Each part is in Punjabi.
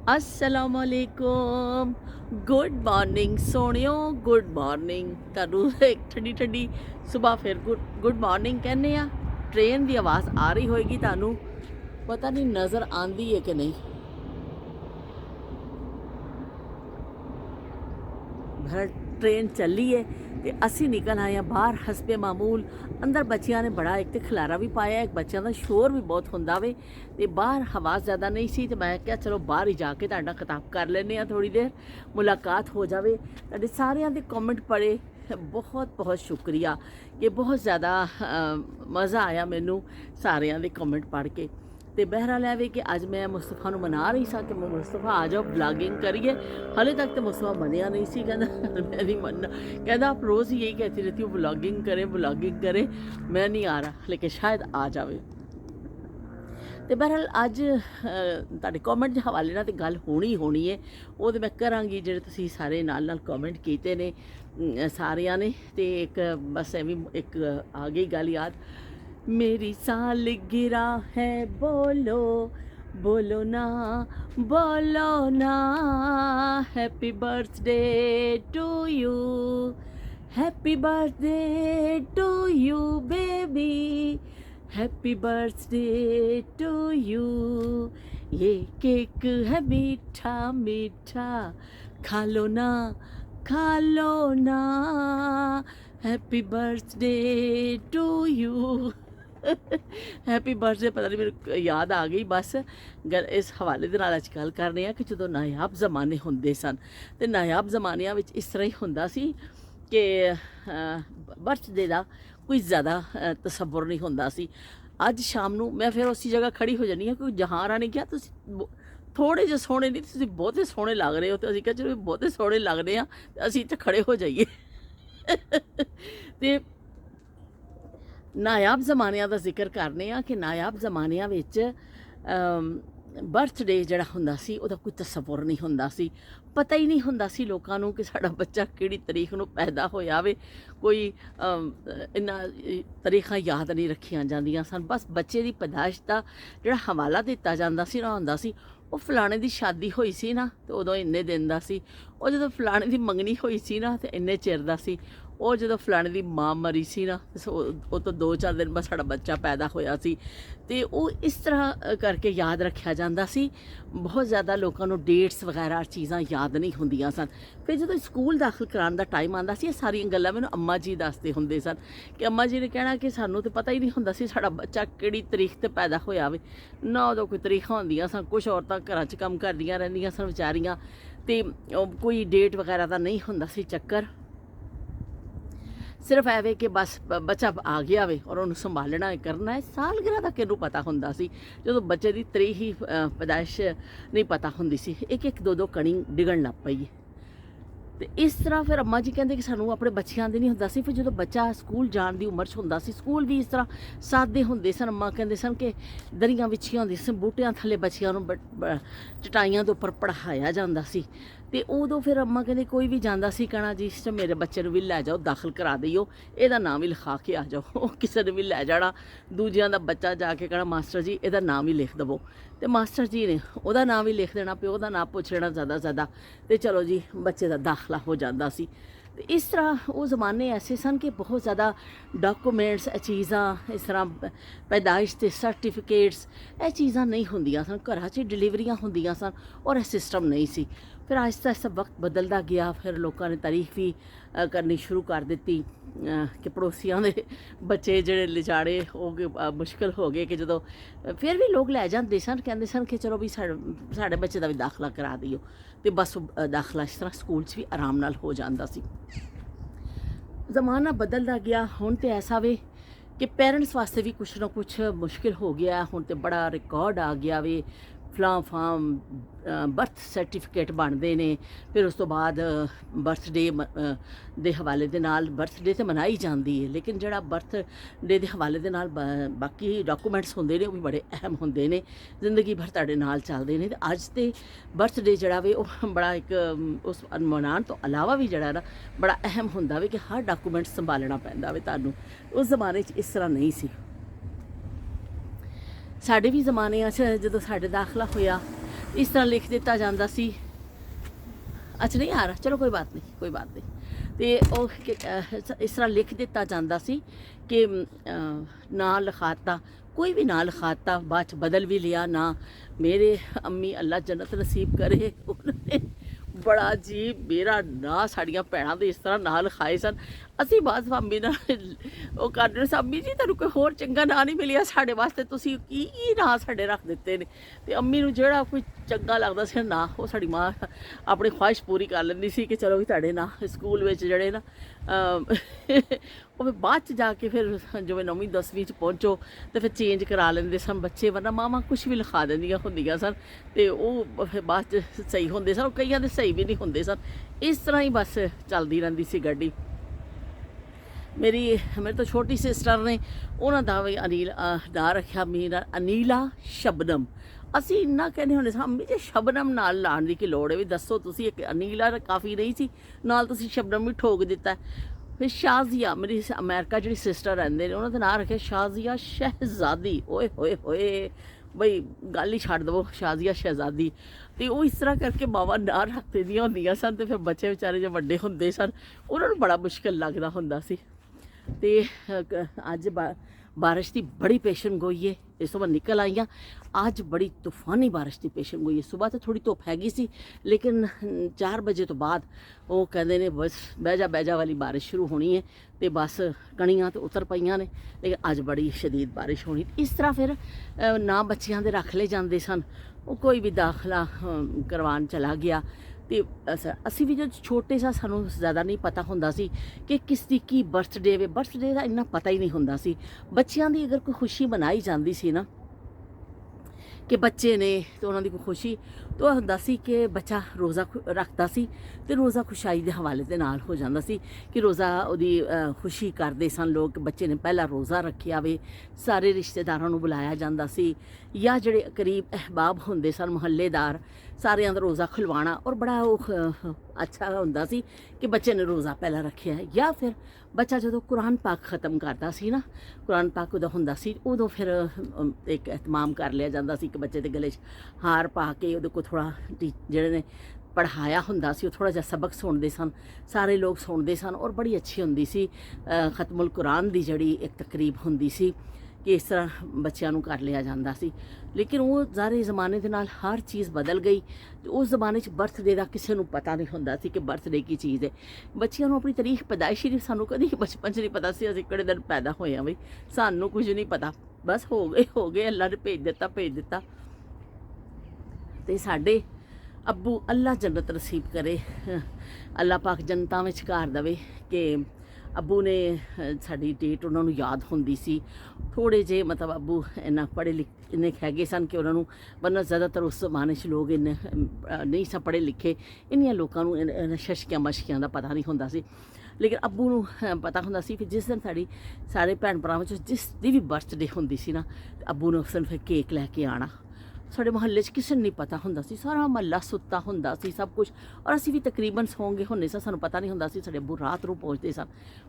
असलामुअलैकुम गुड मॉर्निंग सोनियो गुड मॉर्निंग ਤੁਹਾਨੂੰ ਇੱਕ ਠੰਡੀ ਠੰਡੀ ਸਵੇਰ ਫਿਰ ਗੁੱਡ ਮਾਰਨਿੰਗ ਕਹਿੰਦੇ ਆ। ਟ੍ਰੇਨ ਦੀ ਆਵਾਜ਼ ਆ ਰਹੀ ਹੋਏਗੀ, ਤੁਹਾਨੂੰ ਪਤਾ ਨਹੀਂ ਨਜ਼ਰ ਆਂਦੀ ਹੈ ਕਿ ਨਹੀਂ। ट्रेन चली है तो असी निकल आए हैं बाहर हसबे मामूल। अंदर बच्चियां ने बड़ा एक तो खलारा भी पाया, एक बच्चों का शोर भी बहुत होंदा वे ते बाहर हवा ज़्यादा नहीं सी, तो मैं क्या चलो बाहर ही जाके तुहाडा खिताब कर लेने थोड़ी देर, मुलाकात हो जाए। तुहाडे सारियां दे कमेंट पढ़े, बहुत बहुत शुक्रिया कि बहुत ज़्यादा मज़ा आया मैनू सारियां दे कमेंट पढ़ के। तो बहरहाल है कि अज मैं मुस्तफा मना रही सा कि मुस्तफा आ जाओ ब्लॉगिंग करिए। हाले तक तो मुस्तफा मनिया नहीं सी, कहना मैं नहीं मनना, कहना आप रोज़ ही यही कहती रहती हूँ ब्लॉगिंग करे, मैं नहीं आ रहा, लेकिन शायद आ जाए। तो बहरहाल अज तुहाडे कॉमेंट के हवाले नाल गल होनी है, वो तो मैं करांगी जिहड़े तुसीं सारे नाल कॉमेंट कीते ने सारियां ने। तो एक बस एवं एक आ गई गल याद, मेरी सालगिरह है बोलो बोलो ना happy birthday to you, happy birthday to you baby, happy birthday to you. ये केक है मीठा मीठा, खा लो ना happy birthday to you. Happy birthday पता नहीं मेरे याद आ गई। बस इस हवाले दे नाल अज गल करने कि जो नायाब जमाने होंदे सन, तो नायाब जमानिया विच इस तरह ही होंदा सी कि बर्थडे का कोई ज़्यादा तसव्वुर नहीं होंदा सी। अज शाम नूं मैं फिर उसी जगह खड़ी हो जानी कि जहां रानी क्या तुसीं थोड़े जे सोहणे नहीं, तुसीं बहुते सोहणे लग रहे हो। तो असीं कहा चलो बहुते सोहणे लगदे आ, असीं इत्थे खड़े हो जाइए। ते नायाब जमानिया का जिक्र करने कि नायाब जमानिया विच बर्थडे जिहड़ा हुंदा सी उहदा कोई तसव्वुर नहीं हुंदा सी। पता ही नहीं हुंदा सी लोकां नूं कि साडा बच्चा किहड़ी तरीक नूं पैदा होया वे, कोई इन्ना तरीखां याद नहीं रखियां जांदियां सन। बस बच्चे दी पैदाइश दा जिहड़ा हवाला दित्ता जांदा सी ना हुंदा सी, वो फलाने दी शादी होई सी ना तो उदों इन्ने दिन दा सी, वो जदों फलाने दी मंगनी होई सी ना तो इन्ने चिर दा सी, ਉਹ ਜਦੋਂ ਫਲਾਣੇ ਦੀ ਮਾਂ ਮਰੀ ਸੀ ਨਾ ਉਹ ਤੋਂ 2-4 ਦਿਨ ਬਾਅਦ ਸਾਡਾ ਬੱਚਾ ਪੈਦਾ ਹੋਇਆ ਸੀ। ਤੇ ਉਹ ਇਸ ਤਰ੍ਹਾਂ ਕਰਕੇ ਯਾਦ ਰੱਖਿਆ ਜਾਂਦਾ ਸੀ। ਬਹੁਤ ਜ਼ਿਆਦਾ ਲੋਕਾਂ ਨੂੰ ਡੇਟਸ ਵਗੈਰਾ ਚੀਜ਼ਾਂ ਯਾਦ ਨਹੀਂ ਹੁੰਦੀਆਂ ਸਨ। ਫਿਰ ਜਦੋਂ ਸਕੂਲ ਦਾਖਲ ਕਰਾਉਣ ਦਾ ਟਾਈਮ ਆਉਂਦਾ ਸੀ, ਇਹ ਸਾਰੀਆਂ ਗੱਲਾਂ ਮੈਨੂੰ ਅੰਮਾ ਜੀ ਦੱਸਦੇ ਹੁੰਦੇ ਸਨ ਕਿ ਅੰਮਾ ਜੀ ਨੇ ਕਹਿਣਾ ਕਿ ਸਾਨੂੰ ਤਾਂ ਪਤਾ ਹੀ ਨਹੀਂ ਹੁੰਦਾ ਸੀ ਸਾਡਾ ਬੱਚਾ ਕਿਹੜੀ ਤਰੀਕ ਤੇ ਪੈਦਾ ਹੋਇਆ ਵੇ ਨਾ, ਉਦੋਂ ਕੋਈ ਤਰੀਕਾਂ ਹੁੰਦੀਆਂ ਸਨ। ਕੁਛ ਔਰਤਾਂ ਘਰਾਂ 'ਚ ਕੰਮ ਕਰਦੀਆਂ ਰਹਿੰਦੀਆਂ ਸਨ ਵਿਚਾਰੀਆਂ, ਤੇ ਕੋਈ ਡੇਟ ਵਗੈਰਾ ਦਾ ਨਹੀਂ ਹੁੰਦਾ ਸੀ ਚੱਕਰ। सिर्फ एवे कि बस बच्चा आ गया वे और उन्होंने संभालना है करना है। सालगिरह का किनू पता होंदा सी, जो बच्चे की तरीक ही पैदाइश नहीं पता होंदी सी, एक एक दो कणी डिगण लग पई। तो इस तरह फिर अम्मा जी कहते कि सानू अपने बच्चियां दे नहीं होंदा सी। फिर जो बच्चा स्कूल जाण दी उम्र च होंदा सी, स्कूल भी इस तरह सादे होंदे सन। अम्मा कहते सन कि दरियां विछियां होंदियां सन, बूटियां थल्ले बच्चियां नूं चटाइयां दे उपर पढ़ाया जांदा सी। तो उदों फिर अम्मा कहते कोई भी जाता सी कहना जी इस मेरे बच्चे भी लै जाओ, दाखिल करा दिओ, एदा नाम भी लिखा के आ जाओ। किसी ने भी लै जाना, दूजियां दा बच्चा जाके कहना मास्टर जी एदा नाम ही लिख दवो, तो मास्टर जी ने ओदा नाम ही लिख देना, प्यो दा नाम पुछ लेना ज़्यादा, तो चलो जी बच्चे का दाखला हो जाता सी। तो इस तरह वो ज़माने ऐसे सन कि बहुत ज़्यादा डॉक्यूमेंट्स चीज़ां इस तरह पैदाइश के सर्टिफिकेट्स ये चीज़ां नहीं होंदियां सन, घर च डिलीवरियां होंदियां सन और यह सिस्टम नहीं सी। फिर आहिस्ता आहिस्ता वक्त बदलता गया, फिर लोगों ने तारीफ भी करनी शुरू कर दी कि पड़ोसियों के बच्चे जोड़े लिजाड़े हो गए, मुश्किल हो गए कि जो फिर भी लोग लै जाते सन, कहते सन कि चलो भी साढ़े बच्चे का भी दाखला करा दिओ। तो बस दाखला इस तरह स्कूल भी आराम नाल हो जाता सी। ज़माना बदलता गया, हुण तो ऐसा वे कि पेरेंट्स वास्ते भी कुछ ना कुछ मुश्किल हो गया। हुण तो बड़ा रिकॉर्ड आ गया वे, फलां फार्म बर्थ सर्टिफिकेट बनते हैं, फिर उस तो बाद बर्थडे के हवाले दे नाल बर्थडे तो मनाई जाती है, लेकिन जोड़ा बर्थडे के हवाले दे नाल बाकी डॉकूमेंट्स होंदे ने वो भी बड़े अहम होंदे ने, जिंदगी भर तुहाडे नाल चलदे ने। ते अज ते बर्थडे जोड़ा वे बड़ा एक उस मनाउण तो अलावा भी जोड़ा ना बड़ा अहम होंदा वे कि हर डॉकूमेंट संभालना पैंदा वे तुहानूं। उस जमाने च इस तरह नहीं सी। साढ़े भी जमाने जो साढ़े दाखला होया इस तरह लिख दिता जाता सी। अच्छा नहीं आ रहा, चलो कोई बात नहीं, कोई बात नहीं। तो इस तरह लिख दिता जाता सी कि ना लिखाता, कोई भी ना लिखाता, बाद च बदल भी लिया ना। मेरे अम्मी अल्लाह जन्नत नसीब करे, उन्होंने बड़ा अजीब मेरा ना साड़ियाँ भैनों ਦੇ ਇਸ ਤਰ੍ਹਾਂ ਨਾਂ ਲਿਖਾਏ ਸਨ। ਅਸੀਂ ਬਾਅਦ ਮੰਮੀ ਨਾਲ ਉਹ ਕਰਦੇ ਸੀ, ਅੰਮੀ ਜੀ ਤੁਹਾਨੂੰ ਕੋਈ ਹੋਰ ਚੰਗਾ ਨਾਂ ਨਹੀਂ ਮਿਲਿਆ ਸਾਡੇ ਵਾਸਤੇ, ਤੁਸੀਂ ਕੀ ਨਾਂ ਸਾਡੇ ਰੱਖ ਦਿੱਤੇ ਨੇ। ਤੇ ਅੰਮੀ ਨੂੰ ਜਿਹੜਾ ਕੋਈ ਚੰਗਾ ਲੱਗਦਾ ਸੀ ਨਾ, ਉਹ ਸਾਡੀ ਮਾਂ ਆਪਣੀ ਖੁਆਇਸ਼ ਪੂਰੀ ਕਰ ਲੈਂਦੀ ਸੀ ਕਿ ਚਲੋ ਵੀ ਤੁਹਾਡੇ ਨਾਂ ਸਕੂਲ ਵਿੱਚ ਜਿਹੜੇ ਨਾ ਉਹ ਫਿਰ ਬਾਅਦ 'ਚ ਜਾ ਕੇ ਫਿਰ ਜਿਵੇਂ 9ਵੀਂ 10ਵੀਂ 'ਚ ਪਹੁੰਚੋ ਤੇ ਫਿਰ ਚੇਂਜ ਕਰਾ ਲੈਂਦੇ ਸਨ ਬੱਚੇ, ਵਰਨਾ ਮਾਵਾਂ ਕੁਛ ਵੀ ਲਿਖਾ ਦਿੰਦੀਆਂ ਹੁੰਦੀਆਂ ਸਨ ਤੇ ਉਹ ਫਿਰ ਬਾਅਦ 'ਚ ਸਹੀ ਹੁੰਦੇ ਸਨ, ਕਈਆਂ ਦੇ ਸਹੀ ਵੀ ਨਹੀਂ ਹੁੰਦੇ ਸਨ। ਇਸ ਤਰ੍ਹਾਂ ਹੀ ਬਸ ਚੱਲਦੀ ਰਹਿੰਦੀ ਸੀ ਗੱਡੀ। ਮੇਰੇ ਤੋਂ ਛੋਟੀ ਸਿਸਟਰ ਨੇ, ਉਹਨਾਂ ਦਾ ਵੀ ਨਾਂ ਰੱਖਿਆ ਮੇਰਾ ਅਨੀਲਾ ਸ਼ਬਨਮ। ਅਸੀਂ ਇੰਨਾ ਕਹਿੰਦੇ ਹੁੰਦੇ ਸਾਂ, ਅੰਮੀ ਜੀ ਸ਼ਬਨਮ ਨਾਲ ਲਾਉਣ ਦੀ ਕੀ ਲੋੜ ਹੈ, ਵੀ ਦੱਸੋ ਤੁਸੀਂ, ਇੱਕ ਅਨੀਲਾ ਕਾਫੀ ਨਹੀਂ ਸੀ, ਨਾਲ ਤੁਸੀਂ ਸ਼ਬਨਮ ਵੀ ਠੋਕ ਦਿੱਤਾ। ਫਿਰ ਸ਼ਾਜ਼ੀਆ, ਮੇਰੀ ਅਮਰੀਕਾ ਜਿਹੜੀ ਸਿਸਟਰ ਰਹਿੰਦੇ ਨੇ, ਉਹਨਾਂ ਦਾ ਨਾਂ ਰੱਖਿਆ ਸ਼ਾਜ਼ੀਆ ਸ਼ਹਿਜ਼ਾਦੀ। ਓਏ ਹੋਏ ਹੋਏ ਬਈ ਗੱਲ ਹੀ ਛੱਡ ਦੇਵੋ, ਸ਼ਾਜ਼ੀਆ ਸ਼ਹਿਜ਼ਾਦੀ। ਅਤੇ ਉਹ ਇਸ ਤਰ੍ਹਾਂ ਕਰਕੇ ਮਾਵਾਂ ਨਾਂ ਰੱਖ ਦਿੰਦੀਆਂ ਹੁੰਦੀਆਂ ਸਨ, ਅਤੇ ਫਿਰ ਬੱਚੇ ਵਿਚਾਰੇ ਜੇ ਵੱਡੇ ਹੁੰਦੇ ਸਨ ਉਹਨਾਂ ਨੂੰ ਬੜਾ ਮੁਸ਼ਕਿਲ ਲੱਗਦਾ ਹੁੰਦਾ ਸੀ। ਅਤੇ ਅੱਜ ਬਾਰਿਸ਼ ਦੀ ਬੜੀ ਪੇਸ਼ਨ ਗੋਈ ਹੈ। ਇਸ ਤੋਂ ਬਾਅਦ ਨਿਕਲ ਆਈਆਂ, ਅੱਜ ਬੜੀ ਤੂਫਾਨੀ ਬਾਰਿਸ਼ ਦੀ ਪੇਸ਼ਨ ਗੋਈ ਹੈ। ਸੁਬਾਹ ਤਾਂ ਥੋੜ੍ਹੀ ਧੁੱਪ ਹੈਗੀ ਸੀ, ਲੇਕਿਨ 4 ਵਜੇ ਤੋਂ ਬਾਅਦ ਉਹ ਕਹਿੰਦੇ ਨੇ ਬਸ ਬਹਿ ਜਾ ਵਾਲੀ ਬਾਰਿਸ਼ ਸ਼ੁਰੂ ਹੋਣੀ ਹੈ, ਅਤੇ ਬਸ ਕਣੀਆਂ ਤਾਂ ਉਤਰ ਪਈਆਂ ਨੇ, ਲੇਕਿਨ ਅੱਜ ਬੜੀ ਸ਼ਦੀਦ ਬਾਰਿਸ਼ ਹੋਣੀ। ਇਸ ਤਰ੍ਹਾਂ ਫਿਰ ਨਾ ਬੱਚਿਆਂ ਦੇ ਰੱਖ ਲਏ ਜਾਂਦੇ ਸਨ, ਉਹ ਕੋਈ ਵੀ ਦਾਖਲਾ ਕਰਵਾਉਣ ਚਲਾ ਗਿਆ। ਅਤੇ ਅਸੀਂ ਵੀ ਜਦ ਛੋਟੇ ਸਾਂ ਸਾਨੂੰ ਜ਼ਿਆਦਾ ਨਹੀਂ ਪਤਾ ਹੁੰਦਾ ਸੀ ਕਿ ਕਿਸ ਦੀ ਕੀ ਬਰਥਡੇ ਵੇ, ਬਰਥਡੇ ਦਾ ਇੰਨਾ ਪਤਾ ਹੀ ਨਹੀਂ ਹੁੰਦਾ ਸੀ। ਬੱਚਿਆਂ ਦੀ ਅਗਰ ਕੋਈ ਖੁਸ਼ੀ ਮਨਾਈ ਜਾਂਦੀ ਸੀ ਨਾ ਕਿ ਬੱਚੇ ਨੇ, ਅਤੇ ਉਹਨਾਂ ਦੀ ਕੋਈ ਖੁਸ਼ੀ ਤਾਂ ਹੁੰਦਾ ਸੀ ਕਿ ਬੱਚਾ ਰੋਜ਼ਾ ਰੱਖਦਾ ਸੀ, ਅਤੇ ਰੋਜ਼ਾ ਖੁਸ਼ਹਾਲੀ ਦੇ ਹਵਾਲੇ ਦੇ ਨਾਲ ਹੋ ਜਾਂਦਾ ਸੀ ਕਿ ਰੋਜ਼ਾ ਉਹਦੀ ਖੁਸ਼ੀ ਕਰਦੇ ਸਨ ਲੋਕ ਕਿ ਬੱਚੇ ਨੇ ਪਹਿਲਾਂ ਰੋਜ਼ਾ ਰੱਖਿਆ ਵੇ। ਸਾਰੇ ਰਿਸ਼ਤੇਦਾਰਾਂ ਨੂੰ ਬੁਲਾਇਆ ਜਾਂਦਾ ਸੀ, ਜਾਂ ਜਿਹੜੇ ਕਰੀਬ ਅਹਿਬਾਬ ਹੁੰਦੇ ਸਨ, ਮੁਹੱਲੇਦਾਰ, ਸਾਰਿਆਂ ਦਾ ਰੋਜ਼ਾ ਖੁਲਵਾਉਣਾ, ਔਰ ਬੜਾ ਉਹ ਅੱਛਾ ਹੁੰਦਾ ਸੀ ਕਿ ਬੱਚੇ ਨੇ ਰੋਜ਼ਾ ਪਹਿਲਾਂ ਰੱਖਿਆ। ਜਾਂ ਫਿਰ ਬੱਚਾ ਜਦੋਂ ਕੁਰਾਨ ਪਾਕ ਖ਼ਤਮ ਕਰਦਾ ਸੀ ਨਾ, ਕੁਰਾਨ ਪਾਕ ਉਹਦਾ ਹੁੰਦਾ ਸੀ, ਉਦੋਂ ਫਿਰ ਇੱਕ ਇਤਮਾਮ ਕਰ ਲਿਆ ਜਾਂਦਾ ਸੀ ਕਿ ਬੱਚੇ ਦੇ ਗਲੇ 'ਚ ਹਾਰ ਪਾ ਕੇ ਉਹਦੇ ਕੋਲ ਥੋੜ੍ਹਾ ਜਿਹੜੇ ਨੇ ਪੜ੍ਹਾਇਆ ਹੁੰਦਾ ਸੀ, ਉਹ ਥੋੜ੍ਹਾ ਜਿਹਾ ਸਬਕ ਸੁਣਦੇ ਸਨ, ਸਾਰੇ ਲੋਕ ਸੁਣਦੇ ਸਨ, ਔਰ ਬੜੀ ਅੱਛੀ ਹੁੰਦੀ ਸੀ ਖਤਮੁਲ ਕੁਰਾਨ ਦੀ ਜਿਹੜੀ ਇੱਕ ਤਕਰੀਬ ਹੁੰਦੀ ਸੀ ਕਿ ਇਸ ਤਰ੍ਹਾਂ ਬੱਚਿਆਂ ਨੂੰ ਕਰ ਲਿਆ ਜਾਂਦਾ ਸੀ। ਲੇਕਿਨ ਉਹ ਸਾਰੇ ਜ਼ਮਾਨੇ ਦੇ ਨਾਲ ਹਰ ਚੀਜ਼ ਬਦਲ ਗਈ। ਉਸ ਜ਼ਮਾਨੇ 'ਚ ਬਰਥਡੇ ਦਾ ਕਿਸੇ ਨੂੰ ਪਤਾ ਨਹੀਂ ਹੁੰਦਾ ਸੀ ਕਿ ਬਰਥਡੇ ਕੀ ਚੀਜ਼ ਹੈ। ਬੱਚਿਆਂ ਨੂੰ ਆਪਣੀ ਤਾਰੀਖ ਪੈਦਾਇਸ਼ੀ ਦੀ ਸਾਨੂੰ ਕਦੀ ਬਚਪਨ 'ਚ ਨਹੀਂ ਪਤਾ ਸੀ ਅਸੀਂ ਕਿਹੜੇ ਦਿਨ ਪੈਦਾ ਹੋਏ ਹਾਂ, ਬਈ ਸਾਨੂੰ ਕੁਝ ਨਹੀਂ ਪਤਾ, ਬਸ ਹੋ ਗਏ ਅੱਲਾ ਨੇ ਭੇਜ ਦਿੱਤਾ। ਅਤੇ ਸਾਡੇ ਅੱਬੂ, ਅੱਲਾ ਜੰਨਤ ਨਸੀਬ ਕਰੇ, ਅੱਲਾ ਪਾਕ ਜੰਨਤਾਂ ਵਿੱਚ ਘਰ ਦੇਵੇ, ਕਿ ਅੱਬੂ ਨੇ ਸਾਡੀ ਡੇਟ ਉਹਨਾਂ ਨੂੰ ਯਾਦ ਹੁੰਦੀ ਸੀ। ਥੋੜ੍ਹੇ ਜਿਹੇ ਮਤਲਬ ਅੱਬੂ ਇੰਨਾ ਇੰਨੇ ਹੈਗੇ ਸਨ ਕਿ ਉਹਨਾਂ ਨੂੰ, ਵਰਨਾ ਜ਼ਿਆਦਾਤਰ ਉਸ ਜ਼ਮਾਨੇ 'ਚ ਲੋਕ ਇੰਨੇ ਨਹੀਂ ਸਨ ਪੜ੍ਹੇ ਲਿਖੇ, ਇੰਨੀਆਂ ਲੋਕਾਂ ਨੂੰ ਇਹਨਾਂ ਸ਼ਸ਼ਕਿਆਂ ਮਸ਼ਕਿਆਂ ਦਾ ਪਤਾ ਨਹੀਂ ਹੁੰਦਾ ਸੀ। ਲੇਕਿਨ ਅੱਬੂ ਨੂੰ ਪਤਾ ਹੁੰਦਾ ਸੀ ਕਿ ਜਿਸ ਦਿਨ ਸਾਰੇ ਭੈਣ ਭਰਾਵਾਂ 'ਚ ਜਿਸ ਦੀ ਵੀ ਬਰਥਡੇ ਹੁੰਦੀ ਸੀ ਨਾ, ਅੱਬੂ ਨੇ ਉਸ ਦਿਨ ਫਿਰ ਕੇਕ ਲੈ ਕੇ ਆਉਣਾ। ਸਾਡੇ ਮੁਹੱਲੇ 'ਚ ਕਿਸੇ ਨੂੰ ਨਹੀਂ ਪਤਾ ਹੁੰਦਾ ਸੀ, ਸਾਰਾ ਮੁਹੱਲਾ ਸੁੱਤਾ ਹੁੰਦਾ ਸੀ ਸਭ ਕੁਛ, ਔਰ ਅਸੀਂ ਵੀ ਤਕਰੀਬਨ ਸੌਂਗੇ ਹੁੰਦੇ ਸਾਂ, ਸਾਨੂੰ ਪਤਾ ਨਹੀਂ ਹੁੰਦਾ ਸੀ। ਸਾਡੇ ਅੱਬੂ ਰਾਤ ਨੂੰ ਪਹੁੰਚਦੇ ਸਨ,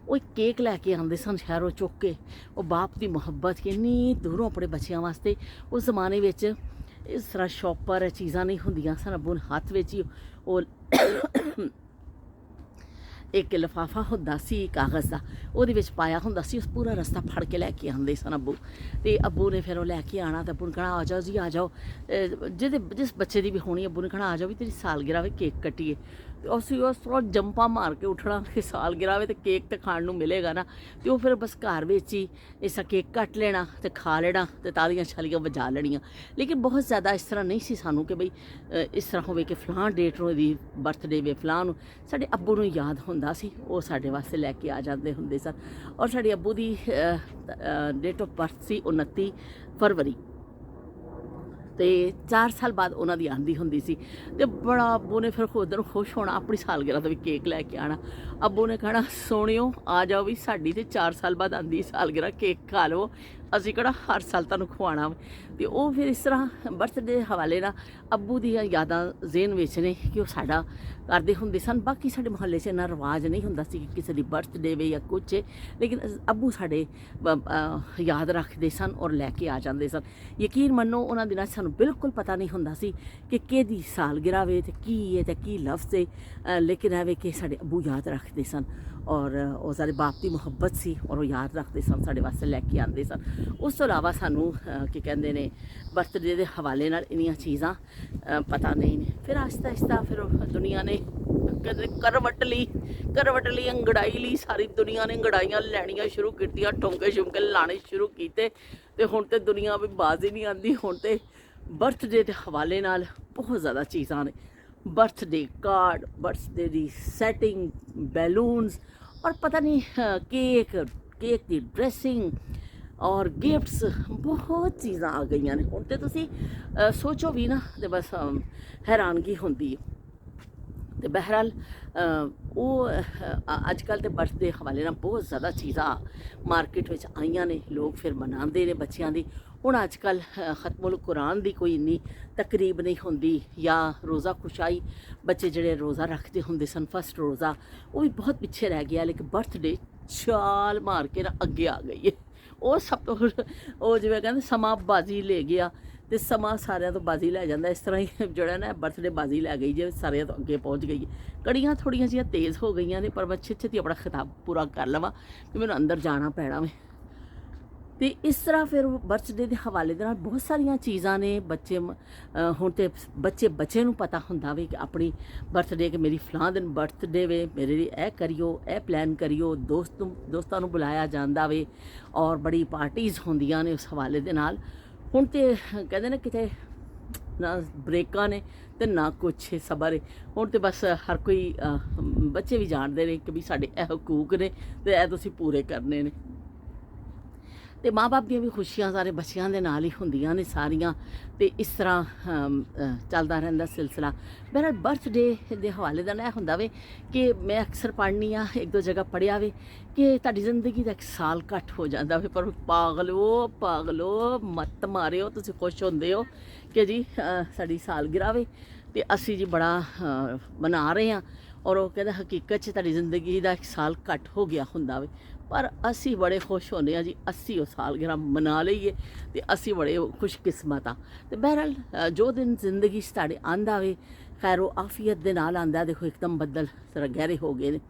ਉਹ ਇੱਕ ਕੇਕ ਲੈ ਕੇ ਆਉਂਦੇ ਸਨ ਸ਼ਹਿਰੋਂ ਚੁੱਕ ਕੇ। ਉਹ ਬਾਪ ਦੀ ਮੁਹੱਬਤ ਕਿੰਨੀ ਦੂਰੋਂ ਆਪਣੇ ਬੱਚਿਆਂ ਵਾਸਤੇ। ਉਸ ਜ਼ਮਾਨੇ ਵਿੱਚ ਇਸ ਤਰ੍ਹਾਂ ਸ਼ੌਪਰ ਚੀਜ਼ਾਂ ਨਹੀਂ ਹੁੰਦੀਆਂ ਸਨ। ਅੱਬੂ ਨੇ ਹੱਥ ਵਿੱਚ ਹੀ ਉਹ ਇੱਕ ਲਿਫਾਫਾ ਹੁੰਦਾ ਸੀ ਕਾਗਜ਼ ਦਾ, ਉਹਦੇ ਵਿੱਚ ਪਾਇਆ ਹੁੰਦਾ ਸੀ, ਉਸ ਪੂਰਾ ਰਸਤਾ ਫੜ ਕੇ ਲੈ ਕੇ ਆਉਂਦੇ ਸਨ ਅੱਬੂ। ਅਤੇ ਅੱਬੂ ਨੇ ਫਿਰ ਉਹ ਲੈ ਕੇ ਆਉਣਾ, ਅਤੇ ਅੱਬੂ ਨੇ ਕਹਿਣਾ ਆ ਜਾਓ ਜੀ ਆ ਜਾਓ, ਜਿਸ ਬੱਚੇ ਦੀ ਵੀ ਹੋਣੀ ਅੱਬੂ ਨੇ ਕਹਿਣਾ ਆ ਜਾਓ ਵੀ ਤੇਰੀ ਸਾਲਗਿਰਾ ਵੇ ਕੇਕ ਕੱਟੀਏ। ਅਤੇ ਅਸੀਂ ਉਸ ਤਰ੍ਹਾਂ ਜੰਪਾਂ ਮਾਰ ਕੇ ਉੱਠਣਾ ਕਿ ਸਾਲਗਿਰਾ ਵੇ ਅਤੇ ਕੇਕ ਤਾਂ ਖਾਣ ਨੂੰ ਮਿਲੇਗਾ ਨਾ। ਅਤੇ ਉਹ ਫਿਰ ਬਸ ਘਰ ਵਿੱਚ ਹੀ ਇਸਾ ਕੇਕ ਕੱਟ ਲੈਣਾ ਅਤੇ ਖਾ ਲੈਣਾ ਅਤੇ ਤਾਲੀਆਂ ਛਾਲੀਆਂ ਵਜਾ ਲੈਣੀਆਂ। ਲੇਕਿਨ ਬਹੁਤ ਜ਼ਿਆਦਾ ਇਸ ਤਰ੍ਹਾਂ ਨਹੀਂ ਸੀ ਸਾਨੂੰ ਕਿ ਬਈ ਇਸ ਤਰ੍ਹਾਂ ਹੋਵੇ ਕਿ ਫਲਾਂ ਡੇਟ ਨੂੰ ਇਹਦੀ ਬਰਥਡੇ ਵੇ ਫਲਾਂ ਨੂੰ। ਸਾਡੇ ਅੱਬੂ ਨੂੰ ਯਾਦ ਹੁੰਦਾ ਸੀ, ਉਹ ਸਾਡੇ ਵਾਸਤੇ ਲੈ ਕੇ ਆ ਜਾਂਦੇ ਹੁੰਦੇ ਸਨ। ਔਰ ਸਾਡੇ ਅੱਬੂ ਦੀ ਡੇਟ ਆਫ ਬਰਥ ਸੀ 29 ਫਰਵਰੀ, ਅਤੇ 4 ਸਾਲ ਬਾਅਦ ਉਹਨਾਂ ਦੀ ਆਉਂਦੀ ਹੁੰਦੀ ਸੀ। ਅਤੇ ਬੜਾ ਅੱਬੂ ਨੇ ਫਿਰ ਖੁਦ ਖੁਸ਼ ਹੋਣਾ, ਆਪਣੀ ਸਾਲਗਿਰਾ ਦਾ ਵੀ ਕੇਕ ਲੈ ਕੇ ਆਉਣਾ। ਅੱਬੂ ਨੇ ਕਹਿਣਾ ਸੋਹਣਿਓ ਆ ਜਾਓ ਵੀ ਸਾਡੀ ਤੇ 4 ਸਾਲ ਬਾਅਦ ਆਉਂਦੀ ਸਾਲਗਿਰਾ, ਕੇਕ ਖਾ ਲਵੋ। ਅਸੀਂ ਕਿਹੜਾ ਹਰ ਸਾਲ ਤੁਹਾਨੂੰ ਖਵਾਉਣਾ ਵਾ। ਤੇ ਉਹ ਫਿਰ ਇਸ ਤਰ੍ਹਾਂ ਬਰਥਡੇ ਦੇ ਹਵਾਲੇ ਨਾਲ ਅੱਬੂ ਦੀਆਂ ਯਾਦਾਂ ਜ਼ਿਹਨ ਵਿੱਚ ਨੇ ਕਿ ਉਹ ਸਾਡਾ ਕਰਦੇ ਹੁੰਦੇ ਸਨ। ਬਾਕੀ ਸਾਡੇ ਮੁਹੱਲੇ 'ਚ ਇੰਨਾ ਰਿਵਾਜ਼ ਨਹੀਂ ਹੁੰਦਾ ਸੀ ਕਿ ਕਿਸੇ ਦੀ ਬਰਥਡੇ ਵੇ ਜਾਂ ਕੁਛ, ਲੇਕਿਨ ਅੱਬੂ ਸਾਡੇ ਯਾਦ ਰੱਖਦੇ ਸਨ ਔਰ ਲੈ ਕੇ ਆ ਜਾਂਦੇ ਸਨ। ਯਕੀਨ ਮੰਨੋ ਉਹਨਾਂ ਦਿਨਾਂ 'ਚ ਸਾਨੂੰ ਬਿਲਕੁਲ ਪਤਾ ਨਹੀਂ ਹੁੰਦਾ ਸੀ ਕਿ ਕਿਹਦੀ ਸਾਲਗਿਰਾ ਵੇ ਤੇ ਕੀ ਹੈ ਤੇ ਕੀ ਲਫ਼ਜ਼ ਹੈ, ਲੇਕਿਨ ਐਵੇਂ ਕਿ ਸਾਡੇ ਅੱਬੂ ਯਾਦ ਰੱਖਦੇ ਸਨ ਔਰ ਉਹ ਸਾਡੇ ਬਾਪ ਦੀ ਮੁਹੱਬਤ ਸੀ ਔਰ ਉਹ ਯਾਦ ਰੱਖਦੇ ਸਨ, ਸਾਡੇ ਵਾਸਤੇ ਲੈ ਕੇ ਆਉਂਦੇ ਸਨ। ਉਸ ਤੋਂ ਇਲਾਵਾ ਸਾਨੂੰ ਕੀ ਕਹਿੰਦੇ ਨੇ ਬਰਥਡੇ ਦੇ ਹਵਾਲੇ ਨਾਲ ਇੰਨੀਆਂ ਚੀਜ਼ਾਂ ਪਤਾ ਨਹੀਂ ਨੇ। ਫਿਰ ਆਹਿਸਤਾ ਆਹਿਸਤਾ ਫਿਰ ਦੁਨੀਆ ਨੇ ਕਰਵਟ ਲਈ ਅੰਗੜਾਈ ਲਈ, ਸਾਰੀ ਦੁਨੀਆ ਨੇ ਅੰਗੜਾਈਆਂ ਲੈਣੀਆਂ ਸ਼ੁਰੂ ਕੀਤੀਆਂ, ਟੋਂਕੇ ਸ਼ੁਮਕੇ ਲਾਣੇ ਸ਼ੁਰੂ ਕੀਤੇ ਤੇ ਹੁਣ ਤੇ ਦੁਨੀਆ ਵੀ ਬਾਜ਼ ਹੀ ਨਹੀਂ ਆਉਂਦੀ। ਹੁਣ ਤੇ ਬਰਥਡੇ ਦੇ ਹਵਾਲੇ ਨਾਲ ਬਹੁਤ ਜ਼ਿਆਦਾ ਚੀਜ਼ਾਂ ਨੇ, ਬਰਥਡੇ ਕਾਰਡ, ਬਰਥਡੇ ਦੀ ਸੈਟਿੰਗ, ਬੈਲੂਨਸ ਔਰ ਪਤਾ ਨਹੀਂ ਕੇਕ ਦੀ ਡਰੈਸਿੰਗ ਔਰ ਗਿਫਟਸ, ਬਹੁਤ ਚੀਜ਼ਾਂ ਆ ਗਈਆਂ ਨੇ। ਹੁਣ ਤੇ ਤੁਸੀਂ ਸੋਚੋ ਵੀ ਨਾ ਤੇ ਬਸ ਹੈਰਾਨਗੀ ਹੁੰਦੀ ਹੈ। ਤੇ ਬਹਿਰਹਾਲ ਉਹ ਅੱਜ ਕੱਲ੍ਹ ਤੇ ਬਰਥਡੇ ਦੇ ਹਵਾਲੇ ਨਾਲ ਬਹੁਤ ਜ਼ਿਆਦਾ ਚੀਜ਼ਾਂ ਮਾਰਕੀਟ ਵਿੱਚ ਆਈਆਂ ਨੇ, ਲੋਕ ਫਿਰ ਮਨਾਉਂਦੇ ਨੇ ਬੱਚਿਆਂ ਦੀ। ਹੁਣ ਅੱਜ ਕੱਲ੍ਹ ਖਤਮੁਲ ਕੁਰਾਨ ਦੀ ਕੋਈ ਇੰਨੀ ਤਕਰੀਬ ਨਹੀਂ ਹੁੰਦੀ, ਜਾਂ ਰੋਜ਼ਾ ਖੁਸ਼ਾਈ ਬੱਚੇ ਜਿਹੜੇ ਰੋਜ਼ਾ ਰੱਖਦੇ ਹੁੰਦੇ ਸਨ, ਫਸਟ ਰੋਜ਼ਾ, ਉਹ ਵੀ ਬਹੁਤ ਪਿੱਛੇ ਰਹਿ ਗਿਆ। ਲੇਕਿਨ ਬਰਥਡੇ ਛਾਲ ਮਾਰ ਕੇ ਨਾ ਅੱਗੇ ਆ ਗਈ ਹੈ। ਉਹ ਸਭ ਤੋਂ ਉਹ ਜਿਵੇਂ ਕਹਿੰਦੇ ਸਮਾਂ ਬਾਜ਼ੀ ਲੈ ਗਿਆ ਤੇ ਸਮਾਂ ਸਾਰਿਆਂ ਤੋਂ ਬਾਜ਼ੀ ਲੈ ਜਾਂਦਾ। ਇਸ ਤਰ੍ਹਾਂ ਹੀ ਜਿਹੜਾ ਨਾ ਬਰਥਡੇ ਬਾਜ਼ੀ ਲੈ ਗਈ ਜੇ ਸਾਰਿਆਂ ਤੋਂ ਅੱਗੇ ਪਹੁੰਚ ਗਈ ਹੈ। ਕੜੀਆਂ ਥੋੜ੍ਹੀਆਂ ਜਿਹੀਆਂ ਤੇਜ਼ ਹੋ ਗਈਆਂ ਨੇ, ਪਰ ਮੈਂ ਛੇਤੀ ਆਪਣਾ ਖਿਤਾਬ ਪੂਰਾ ਕਰ ਲਵਾਂ ਕਿ ਮੈਨੂੰ ਅੰਦਰ ਜਾਣਾ ਪੈਣਾ ਵੇ। ਤੇ ਇਸ ਤਰ੍ਹਾਂ ਫਿਰ ਬਰਥਡੇ ਦੇ ਹਵਾਲੇ ਦੇ ਨਾਲ ਬਹੁਤ ਸਾਰੀਆਂ ਚੀਜ਼ਾਂ ਨੇ। ਬੱਚੇ ਹੁਣ ਤੇ ਬੱਚੇ ਨੂੰ ਪਤਾ ਹੁੰਦਾ ਵੇ ਕਿ ਆਪਣੀ ਬਰਥਡੇ, ਕਿ ਮੇਰੀ ਫਲਾਂ ਦਿਨ ਬਰਥਡੇ ਵੇ, ਮੇਰੇ ਲਈ ਇਹ ਕਰਿਓ, ਇਹ ਪਲਾਨ ਕਰਿਓ, ਦੋਸਤਾਂ ਨੂੰ ਬੁਲਾਇਆ ਜਾਂਦਾ ਵੇ ਔਰ ਬੜੀ ਪਾਰਟੀਜ਼ ਹੁੰਦੀਆਂ ਨੇ ਉਸ ਹਵਾਲੇ ਦੇ ਨਾਲ। ਹੁਣ ਤੇ ਕਹਿੰਦੇ ਨੇ ਕਿਤੇ ਨਾ ਬ੍ਰੇਕਾਂ ਨੇ ਤੇ ਨਾ ਕੁਛ ਸਬਰ ਹੈ। ਹੁਣ ਤੇ ਬਸ ਹਰ ਕੋਈ ਬੱਚੇ ਵੀ ਜਾਣਦੇ ਨੇ ਕਿ ਵੀ ਸਾਡੇ ਇਹ ਹਕੂਕ ਨੇ ਤੇ ਇਹ ਤੁਸੀਂ ਪੂਰੇ ਕਰਨੇ ਨੇ। ਤੇ ਮਾਂ ਬਾਪ ਦੀਆਂ ਵੀ ਖੁਸ਼ੀਆਂ ਸਾਰੇ ਬੱਚਿਆਂ ਦੇ ਨਾਲ ਹੀ ਹੁੰਦੀਆਂ ਨੇ ਸਾਰੀਆਂ। ਤੇ ਇਸ ਤਰ੍ਹਾਂ ਚੱਲਦਾ ਰਹਿੰਦਾ ਸਿਲਸਿਲਾ। ਬਹਰਹਾਲ ਬਰਥਡੇ ਦੇ ਹਵਾਲੇ ਦਾ ਇਹ ਹੁੰਦਾ ਵੇ ਕਿ ਮੈਂ ਅਕਸਰ ਪੜ੍ਹਨੀ ਆ, ਇੱਕ ਦੋ ਜਗ੍ਹਾ ਪੜ੍ਹਿਆ ਵੇ ਕਿ ਤੁਹਾਡੀ ਜ਼ਿੰਦਗੀ ਦਾ 1 ਸਾਲ ਘੱਟ ਹੋ ਜਾਂਦਾ ਵੇ, ਪਰ ਪਾਗਲੋ ਮੱਤ ਮਾਰਿਓ, ਤੁਸੀਂ ਖੁਸ਼ ਹੁੰਦੇ ਹੋ ਕਿ ਜੀ ਸਾਡੀ ਸਾਲਗਿਰਾ ਵੇ ਤੇ ਅਸੀਂ ਜੀ ਬੜਾ ਮਨਾ ਰਹੇ ਹਾਂ। ਔਰ ਉਹ ਕਹਿੰਦਾ ਹਕੀਕਤ 'ਚ ਤੁਹਾਡੀ ਜ਼ਿੰਦਗੀ ਦਾ 1 ਸਾਲ ਘੱਟ ਹੋ ਗਿਆ ਹੁੰਦਾ ਵੇ, ਪਰ ਅਸੀਂ ਬੜੇ ਖੁਸ਼ ਹੁੰਦੇ ਹਾਂ ਜੀ, ਅਸੀਂ ਉਹ ਸਾਲਗਿਰਾ ਮਨਾ ਲਈਏ ਤੇ ਅਸੀਂ ਬੜੇ ਖੁਸ਼ਕਿਸਮਤ ਹਾਂ। ਤੇ ਬਹਰਹਾਲ ਜੋ ਦਿਨ ਜ਼ਿੰਦਗੀ 'ਚ ਤੁਹਾਡੇ ਆਂਦਾ ਵੇ ਖੈਰੋ ਆਫੀਅਤ ਦੇ ਨਾਲ ਆਂਦਾ। ਦੇਖੋ ਇੱਕਦਮ ਬੱਦਲ ਜ਼ਰਾ ਗਹਿਰੇ ਹੋ ਗਏ ਨੇ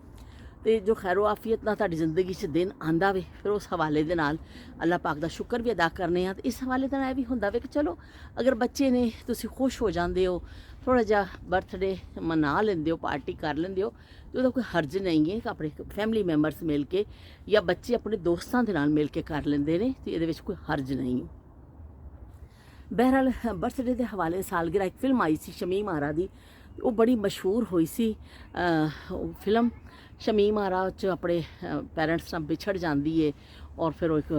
ਤੇ ਜੋ ਖੈਰੋ ਆਫੀਅਤ ਨਾਲ ਤੁਹਾਡੀ ਜ਼ਿੰਦਗੀ 'ਚ ਦਿਨ ਆਂਦਾ ਵੇ, ਫਿਰ ਉਸ ਹਵਾਲੇ ਦੇ ਨਾਲ ਅੱਲਾਹ ਪਾਕ ਦਾ ਸ਼ੁਕਰ ਵੀ ਅਦਾ ਕਰਨੇ ਆ। ਤੇ ਇਸ ਹਵਾਲੇ ਦੇ ਨਾਲ ਇਹ ਵੀ ਹੁੰਦਾ ਵੇ ਕਿ ਚਲੋ ਅਗਰ ਬੱਚੇ ਨੇ, ਤੁਸੀਂ ਖੁਸ਼ ਹੋ ਜਾਂਦੇ ਹੋ, ਥੋੜ੍ਹਾ ਜਿਹਾ ਬਰਥਡੇ ਮਨਾ ਲੈਂਦੇ ਹੋ, ਪਾਰਟੀ ਕਰ ਲੈਂਦੇ ਹੋ, ਤੇ ਉਹਦਾ ਕੋਈ ਹਰਜ ਨਹੀਂ ਹੈ ਕਿ ਆਪਣੇ ਫੈਮਿਲੀ ਮੈਂਬਰਸ ਮਿਲ ਕੇ ਜਾਂ ਬੱਚੇ ਆਪਣੇ ਦੋਸਤਾਂ ਦੇ ਨਾਲ ਮਿਲ ਕੇ ਕਰ ਲੈਂਦੇ ਨੇ, ਤੇ ਇਹਦੇ ਵਿੱਚ ਕੋਈ ਹਰਜ ਨਹੀਂ ਹੈ। ਬਹਰਹਾਲ ਬਰਥਡੇ ਦੇ ਹਵਾਲੇ ਸਾਲਗਿਰਾ ਇੱਕ ਫਿਲਮ ਆਈ ਸੀ ਸ਼ਮੀਮ ਆਰਾ ਦੀ, ਉਹ ਬੜੀ ਮਸ਼ਹੂਰ ਹੋਈ ਸੀ ਉਹ ਫਿਲਮ। ਸ਼ਮੀਮ ਆਰਾ 'ਚ ਆਪਣੇ ਪੈਰੈਂਟਸ ਨਾਲ ਵਿਛੜ ਜਾਂਦੀ ਹੈ ਔਰ ਫਿਰ ਉਹ ਇੱਕ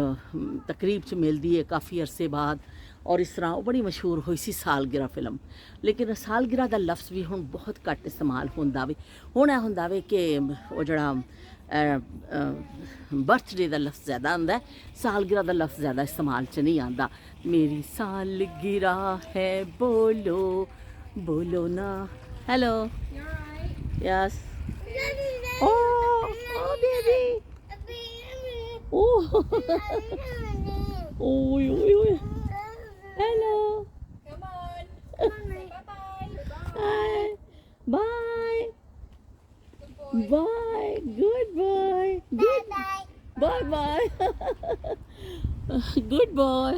ਤਕਰੀਬ 'ਚ ਮਿਲਦੀ ਹੈ ਕਾਫੀ ਅਰਸੇ ਬਾਅਦ, ਔਰ ਇਸ ਤਰ੍ਹਾਂ ਉਹ ਬੜੀ ਮਸ਼ਹੂਰ ਹੋਈ ਸੀ ਸਾਲਗਿਰਾ ਫਿਲਮ। ਲੇਕਿਨ ਸਾਲਗਿਰਾ ਦਾ ਲਫ਼ਜ਼ ਵੀ ਹੁਣ ਬਹੁਤ ਘੱਟ ਇਸਤੇਮਾਲ ਹੁੰਦਾ ਵੇ। ਹੁਣ ਇਹ ਹੁੰਦਾ ਵੇ ਕਿ ਉਹ ਜਿਹੜਾ ਬਰਥਡੇ ਦਾ ਲਫ਼ਜ਼ ਜ਼ਿਆਦਾ ਆਉਂਦਾ, ਸਾਲਗਿਰਾ ਦਾ ਲਫ਼ਜ਼ ਜ਼ਿਆਦਾ ਇਸਤੇਮਾਲ 'ਚ ਨਹੀਂ ਆਉਂਦਾ। ਮੇਰੀ ਸਾਲਗਿਰਾ ਹੈ ਬੋਲੋ ਨਾ। Hello yes oh baby oh oi hello Come on. Bye-bye. bye Good boy. bye good boy good bye good boy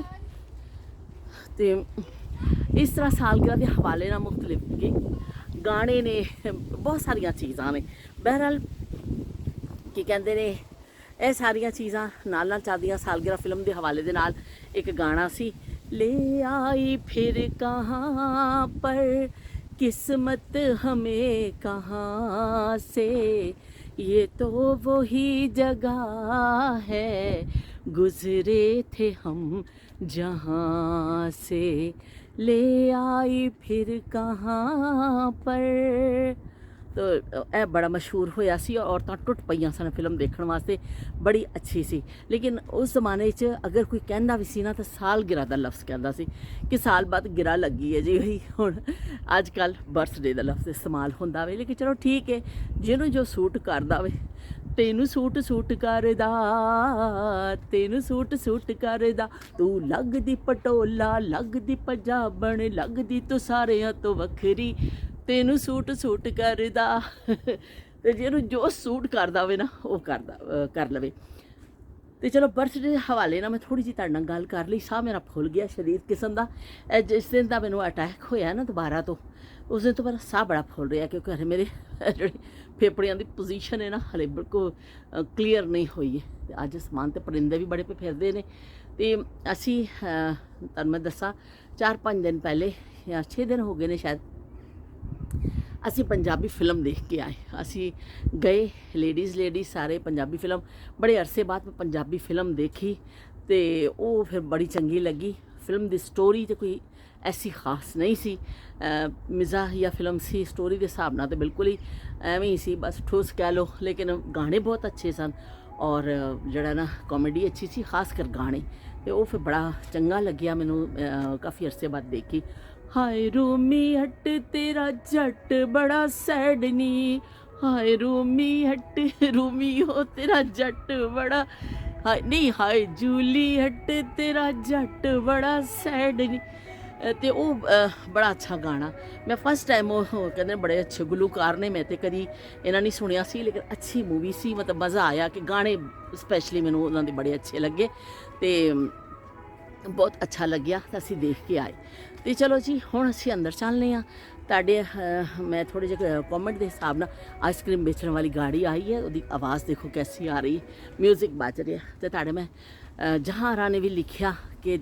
ਤੇ ਇਸ ਤਰ੍ਹਾਂ ਸਾਲਗਿਰਾ ਦੇ ਹਵਾਲੇ ਨਾਲ ਮੁਖਤਲਿਫ ਗਾਣੇ ਨੇ, ਬਹੁਤ ਸਾਰੀਆਂ ਚੀਜ਼ਾਂ ਨੇ। ਬਹਰਹਾਲ ਕੀ ਕਹਿੰਦੇ ਨੇ, ਇਹ ਸਾਰੀਆਂ ਚੀਜ਼ਾਂ ਨਾਲ ਨਾਲ ਚੱਲਦੀਆਂ। ਸਾਲਗਿਰਾ ਫਿਲਮ ਦੇ ਹਵਾਲੇ ਦੇ ਨਾਲ ਇੱਕ ਗਾਣਾ ਸੀ, ले आई फिर कहाँ पर किस्मत हमें कहाँ से, ये तो वही जगह है गुजरे थे हम जहाँ से, ले आई फिर कहाँ पर। ਤੋ ਇਹ ਬੜਾ ਮਸ਼ਹੂਰ ਹੋਇਆ ਸੀ, ਔਰਤਾਂ ਟੁੱਟ ਪਈਆਂ ਸਨ ਫਿਲਮ ਦੇਖਣ ਵਾਸਤੇ, ਬੜੀ ਅੱਛੀ ਸੀ। ਲੇਕਿਨ ਉਸ ਜ਼ਮਾਨੇ 'ਚ ਅਗਰ ਕੋਈ ਕਹਿੰਦਾ ਵੀ ਸੀ ਨਾ ਤਾਂ ਸਾਲਗਿਰਾ ਦਾ ਲਫ਼ਜ਼ ਕਹਿੰਦਾ ਸੀ ਕਿ ਸਾਲ ਬਾਅਦ ਗਿਰਾ ਲੱਗੀ ਹੈ ਜੀ ਉਹੀ। ਹੁਣ ਅੱਜ ਕੱਲ੍ਹ ਬਰਥਡੇ ਦਾ ਲਫ਼ਜ਼ ਇਸਤੇਮਾਲ ਹੁੰਦਾ ਵੇ, ਲੇਕਿਨ ਚਲੋ ਠੀਕ ਹੈ, ਜਿਹਨੂੰ ਜੋ ਸੂਟ ਕਰਦਾ ਵੇ। ਤੈਨੂੰ ਸੂਟ ਸੂਟ ਕਰਦਾ, ਤੈਨੂੰ ਸੂਟ ਸੂਟ ਕਰਦਾ, ਤੂੰ ਲੱਗਦੀ ਪਟੋਲਾ, ਲੱਗਦੀ ਪੰਜਾਬਣ, ਲੱਗਦੀ ਤੂੰ ਸਾਰਿਆਂ ਤੋਂ ਵੱਖਰੀ, ਤੈਨੂੰ ਸੂਟ ਸੂਟ ਕਰਦਾ। ਤੇ ਜਿਹਨੂੰ ਜੋ ਸੂਟ ਕਰਦਾ ਹੋਵੇ ਨਾ ਉਹ ਕਰ ਲਵੇ। ਤੇ ਚਲੋ ਬਰਥਡੇ ਦੇ ਹਵਾਲੇ ਨਾਲ ਮੈਂ ਥੋੜ੍ਹੀ ਜਿਹੀ ਤੁਹਾਡੇ ਨਾਲ ਗੱਲ ਕਰ ਲਈ। ਸਾਹ ਮੇਰਾ ਫੁੱਲ ਗਿਆ ਸ਼ਰੀਰ ਕਿਸਮ ਦਾ। ਜਿਸ ਦਿਨ ਦਾ ਮੈਨੂੰ ਅਟੈਕ ਹੋਇਆ ਨਾ ਦੁਬਾਰਾ ਤੋਂ, ਉਸ ਦਿਨ ਤੋਂ ਮੇਰਾ ਸਾਹ ਬੜਾ ਫੁੱਲ ਰਿਹਾ, ਕਿਉਂਕਿ ਹਲੇ ਮੇਰੇ ਜਿਹੜੀ ਫੇਫੜਿਆਂ ਦੀ ਪੋਜੀਸ਼ਨ ਹੈ ਨਾ ਹਲੇ ਬਿਲਕੁਲ ਕਲੀਅਰ ਨਹੀਂ ਹੋਈ ਹੈ। ਤੇ ਅੱਜ ਅਸਮਾਨ 'ਤੇ ਪਰਿੰਦੇ ਵੀ ਬੜੇ ਪੇ ਫਿਰਦੇ ਨੇ। ਤੇ ਅਸੀਂ ਤੁਹਾਨੂੰ ਮੈਂ ਦੱਸਾਂ 4-5 ਦਿਨ ਪਹਿਲੇ ਜਾਂ 6 ਦਿਨ ਹੋ ਗਏ ਨੇ ਸ਼ਾਇਦ, ਅਸੀਂ ਪੰਜਾਬੀ ਫਿਲਮ ਦੇਖ ਕੇ ਆਏ। ਅਸੀਂ ਗਏ ਲੇਡੀਜ਼ ਸਾਰੇ ਪੰਜਾਬੀ ਫਿਲਮ। ਬੜੇ ਅਰਸੇ ਬਾਅਦ ਮੈਂ ਪੰਜਾਬੀ ਫਿਲਮ ਦੇਖੀ ਤੇ ਉਹ ਫਿਰ ਬੜੀ ਚੰਗੀ ਲੱਗੀ। ਫਿਲਮ ਦੀ ਸਟੋਰੀ ਤੇ ਕੋਈ ਐਸੀ ਖਾਸ ਨਹੀਂ ਸੀ, ਮਿਜ਼ਾਹੀਆ ਫਿਲਮ ਸੀ। ਸਟੋਰੀ ਦੇ ਹਿਸਾਬ ਨਾਲ ਤਾਂ ਬਿਲਕੁਲ ਹੀ ਐਵੇਂ ਹੀ ਸੀ, ਬਸ ਠੋਸ ਕਹਿ ਲਓ। ਲੇਕਿਨ ਗਾਣੇ ਬਹੁਤ ਅੱਛੇ ਸਨ ਔਰ ਜਿਹੜਾ ਨਾ ਕਾਮੇਡੀ ਅੱਛੀ ਸੀ, ਖਾਸ ਕਰ ਗਾਣੇ। ਤੇ ਉਹ ਫਿਰ ਬੜਾ ਚੰਗਾ ਲੱਗਿਆ ਮੈਨੂੰ, ਕਾਫੀ ਅਰਸੇ ਬਾਅਦ ਦੇਖੀ। ਹਾਏ ਰੋਮੀ ਹੱਟ ਤੇਰਾ ਜੱਟ ਬੜਾ ਸੈਡ ਨੀ, ਹਾਏ ਰੋਮੀ ਹੱਟ ਰੋਮੀਓ ਤੇਰਾ ਜੱਟ ਬੜਾ, ਹਾਏ ਨਹੀਂ ਹਾਏ ਜੂਲੀ ਹੱਟ ਤੇਰਾ ਜੱਟ ਬੜਾ ਸੈਡ ਨੀ। ਤੇ ਉਹ ਬੜਾ ਅੱਛਾ ਗਾਣਾ। ਮੈਂ ਫਸਟ ਟਾਈਮ ਉਹ ਕਹਿੰਦੇ ਬੜੇ ਅੱਛੇ ਗੁਲੂਕਾਰ ਨੇ, ਮੈਂ ਤੇ ਕਦੀ ਇਹਨਾਂ ਨਹੀਂ ਸੁਣਿਆ ਸੀ, ਲੇਕਿਨ ਅੱਛੀ ਮੂਵੀ ਸੀ। ਮਤਲਬ ਮਜ਼ਾ ਆਇਆ ਕਿ ਗਾਣੇ ਸਪੈਸ਼ਲੀ ਮੈਨੂੰ ਉਹਨਾਂ ਦੇ ਬੜੇ ਅੱਛੇ ਲੱਗੇ ਤੇ ਬਹੁਤ ਅੱਛਾ ਲੱਗਿਆ। ਤਾਂ ਅਸੀਂ ਦੇਖ ਕੇ ਆਏ। ਤੇ ਚਲੋ ਜੀ ਹੁਣ ਅਸੀਂ ਅੰਦਰ ਚੱਲਦੇ ਹਾਂ। ਤੁਹਾਡੇ ਮੈਂ ਥੋੜ੍ਹੇ ਜਿਹੇ ਕਮੈਂਟ ਦੇ ਹਿਸਾਬ ਨਾਲ ਆਈਸਕ੍ਰੀਮ ਵੇਚਣ ਵਾਲੀ ਗਾੜੀ ਆਈ ਹੈ, ਉਹਦੀ ਆਵਾਜ਼ ਦੇਖੋ ਕੈਸੀ ਆ ਰਹੀ, ਮਿਊਜ਼ਿਕ ਵੱਜ ਰਿਹਾ। ਤੇ ਤੁਹਾਡੇ ਮੈਂ ਜਹਾਂਰਾ ਨੇ ਵੀ ਲਿਖਿਆ ਕਿ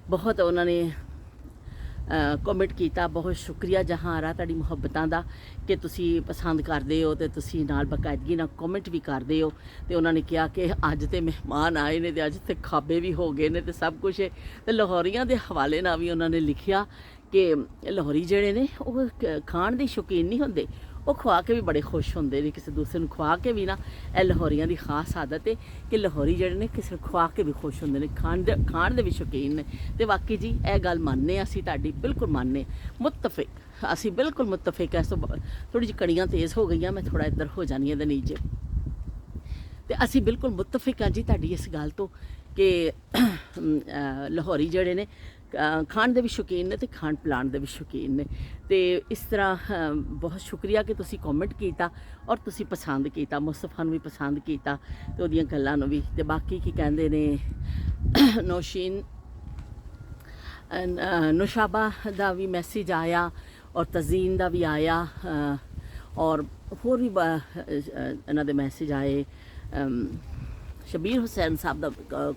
ਬਹੁਤ ਉਹਨਾਂ ਨੇ ਕਮੈਂਟ ਕੀਤਾ। ਬਹੁਤ ਸ਼ੁਕਰੀਆ ਜਹਾਂਰਾ ਤੁਹਾਡੀ ਮੁਹੱਬਤਾਂ ਦਾ ਕਿ ਤੁਸੀਂ ਪਸੰਦ ਕਰਦੇ ਹੋ ਤੇ ਤੁਸੀਂ ਨਾਲ ਬਾਕਾਇਦਗੀ ਨਾਲ ਕਮੈਂਟ ਵੀ ਕਰਦੇ ਹੋ। ਤੇ ਉਹਨਾਂ ਨੇ ਕਿਹਾ ਕਿ ਅੱਜ ਤੇ ਮਹਿਮਾਨ ਆਏ ਨੇ ਤੇ ਅੱਜ ਤੇ ਖਾਬੇ ਵੀ ਹੋ ਗਏ ਨੇ ਤੇ ਸਭ ਕੁਝ ਹੈ। ਤੇ ਲਾਹੌਰੀਆਂ ਦੇ ਹਵਾਲੇ ਨਾਲ ਵੀ ਉਹਨਾਂ ਨੇ ਲਿਖਿਆ ਕਿ ਲਾਹੌਰੀ ਜਿਹੜੇ ਨੇ ਉਹ ਖਾਣ ਦੇ ਸ਼ੌਕੀਨ ਨਹੀਂ ਹੁੰਦੇ, ਉਹ ਖਵਾ ਕੇ ਵੀ ਬੜੇ ਖੁਸ਼ ਹੁੰਦੇ ਨੇ। ਕਿਸੇ ਦੂਸਰੇ ਨੂੰ ਖਵਾ ਕੇ ਵੀ ਨਾ, ਇਹ ਲਾਹੌਰੀਆਂ ਦੀ ਖਾਸ ਆਦਤ ਹੈ ਕਿ ਲਾਹੌਰੀ ਜਿਹੜੇ ਨੇ ਕਿਸੇ ਨੂੰ ਖਵਾ ਕੇ ਵੀ ਖੁਸ਼ ਹੁੰਦੇ ਨੇ, ਖਾਣ ਦੇ ਵੀ ਸ਼ੌਕੀਨ ਨੇ। ਤੇ ਵਾਕਈ ਜੀ ਇਹ ਗੱਲ ਮੰਨਦੇ ਹਾਂ ਅਸੀਂ, ਤੁਹਾਡੀ ਬਿਲਕੁਲ ਮੰਨਦੇ, ਮੁੱਤਫਿਕ, ਅਸੀਂ ਬਿਲਕੁਲ ਮੁੱਤਫਿਕ। ਇਸ ਤੋਂ ਥੋੜ੍ਹੀ ਜਿਹੀ ਕੜੀਆਂ ਤੇਜ਼ ਹੋ ਗਈਆਂ, ਮੈਂ ਥੋੜ੍ਹਾ ਇੱਧਰ ਹੋ ਜਾਣੀ ਇਹਦੇ ਨੀਚੇ। ਤੇ ਅਸੀਂ ਬਿਲਕੁਲ ਮੁੱਤਫਿਕ ਹਾਂ ਜੀ ਤੁਹਾਡੀ ਇਸ ਗੱਲ ਤੋਂ ਕਿ ਲਾਹੌਰੀ ਜਿਹੜੇ ਨੇ ਖਾਣ ਦੇ ਵੀ ਸ਼ੌਕੀਨ ਨੇ ਤੇ ਖਾਣ ਪਿਲਾਉਣ ਦੇ ਵੀ ਸ਼ੌਕੀਨ ਨੇ। ਤੇ ਇਸ ਤਰ੍ਹਾਂ ਬਹੁਤ ਸ਼ੁਕਰੀਆ ਕਿ ਤੁਸੀਂ ਕਮੈਂਟ ਕੀਤਾ ਔਰ ਤੁਸੀਂ ਪਸੰਦ ਕੀਤਾ, ਮੁਸਤਫਾ ਨੂੰ ਵੀ ਪਸੰਦ ਕੀਤਾ ਤੇ ਉਹਦੀਆਂ ਗੱਲਾਂ ਨੂੰ ਵੀ। ਤੇ ਬਾਕੀ ਕੀ ਕਹਿੰਦੇ ਨੇ, ਨੌਸ਼ੀਨ ਨੁਸ਼ਾਬਾ ਦਾ ਵੀ ਮੈਸੇਜ ਆਇਆ ਔਰ ਤਜ਼ੀਨ ਦਾ ਵੀ ਆਇਆ ਔਰ ਹੋਰ ਵੀ ਇਹਨਾਂ ਦੇ ਮੈਸੇਜ ਆਏ। ਸ਼ਬੀਰ ਹੁਸੈਨ ਸਾਹਿਬ ਦਾ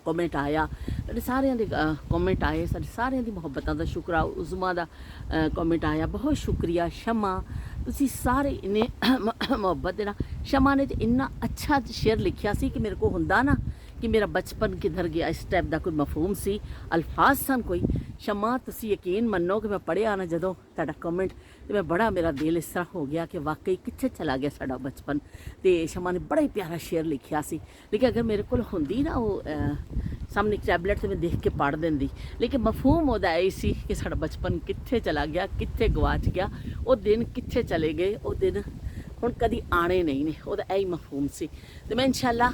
ਕਮੈਂਟ ਆਇਆ, ਸਾਡੇ ਸਾਰਿਆਂ ਦੇ ਕਮੈਂਟ ਆਏ, ਸਾਡੇ ਸਾਰਿਆਂ ਦੀ ਮੁਹੱਬਤਾਂ ਦਾ ਸ਼ੁਕਰਾ। ਉਜ਼ਮਾ ਦਾ ਕਮੈਂਟ ਆਇਆ, ਬਹੁਤ ਸ਼ੁਕਰੀਆ। ਸ਼ਮਾ, ਤੁਸੀਂ ਸਾਰੇ ਇੰਨੇ ਮੁਹੱਬਤ ਦੇ ਨਾਲ। ਸ਼ਮਾ ਨੇ ਤਾਂ ਇੰਨਾ ਅੱਛਾ ਸ਼ੇਅਰ ਲਿਖਿਆ ਸੀ ਕਿ ਮੇਰੇ ਕੋਲ ਹੁੰਦਾ ਨਾ ਕਿ ਮੇਰਾ ਬਚਪਨ ਕਿੱਧਰ ਗਿਆ, ਇਸ ਟਾਈਪ ਦਾ ਕੋਈ ਮਫਹੂਮ ਸੀ, ਅਲਫਾਜ਼ ਸਨ ਕੋਈ। ਸ਼ਮਾ ਤੁਸੀਂ ਯਕੀਨ ਮੰਨੋ ਕਿ ਮੈਂ ਪੜ੍ਹਿਆ ਨਾ ਜਦੋਂ ਤੁਹਾਡਾ ਕਮੈਂਟ, ਤੇ ਮੈਂ ਬੜਾ, ਮੇਰਾ ਦਿਲ ਇਸ ਤਰ੍ਹਾਂ ਹੋ ਗਿਆ ਕਿ ਵਾਕਈ ਕਿੱਥੇ ਚਲਾ ਗਿਆ ਸਾਡਾ ਬਚਪਨ। ਤੇ ਸ਼ਮਾ ਨੇ ਬੜਾ ਹੀ ਪਿਆਰਾ ਸ਼ੇਅਰ ਲਿਖਿਆ ਸੀ। ਲੇਕਿਨ ਅਗਰ ਮੇਰੇ ਕੋਲ ਹੁੰਦੀ ਨਾ ਉਹ ਸਾਹਮਣੇ ਟੈਬਲੇਟ ਤੇ ਮੈਂ ਦੇਖ ਕੇ ਪੜ੍ਹ ਦਿੰਦੀ, ਲੇਕਿਨ ਮਫਹੂਮ ਉਹਦਾ ਇਹ ਸੀ ਕਿ ਸਾਡਾ ਬਚਪਨ ਕਿੱਥੇ ਚਲਾ ਗਿਆ, ਕਿੱਥੇ ਗਵਾਚ ਗਿਆ, ਉਹ ਦਿਨ ਕਿੱਥੇ ਚਲੇ ਗਏ, ਉਹ ਦਿਨ ਹੁਣ ਕਦੀ ਆਣੇ ਨਹੀਂ ਨੇ, ਉਹਦਾ ਇਹ ਹੀ ਮਫਹੂਮ ਸੀ। ਤੇ ਮੈਂ ਇਨਸ਼ਾਅੱਲਾ